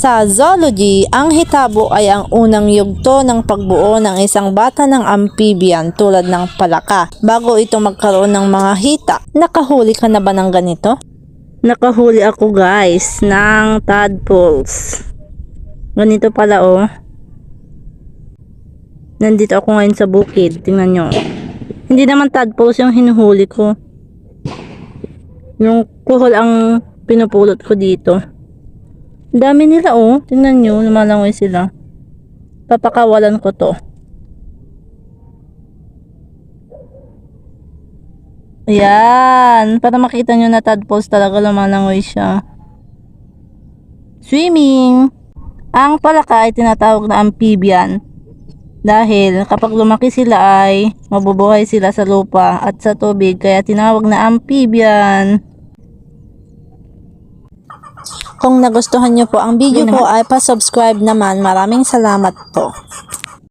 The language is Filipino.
Sa zoology, ang hitabo ay ang unang yugto ng pagbuo ng isang bata ng amphibian tulad ng palaka bago ito magkaroon ng mga hita. Nakahuli ka na ba ng ganito? Nakahuli ako guys ng tadpoles. Ganito pala oh. Nandito ako ngayon sa bukid. Tingnan nyo. Hindi naman tadpoles yung hinuhuli ko. Yung kuhol ang pinupulot ko dito. Dami nila oh. Tingnan nyo, lumalangoy sila. Papakawalan ko to. Ayan. Para makita nyo na tadpoles talaga lumalangoy siya. Swimming. Ang palaka ay tinatawag na amphibian. Dahil kapag lumaki sila ay mabubuhay sila sa lupa at sa tubig. Kaya tinawag na amphibian. Kung nagustuhan nyo po ang video ko ay pa-subscribe naman. Maraming salamat po.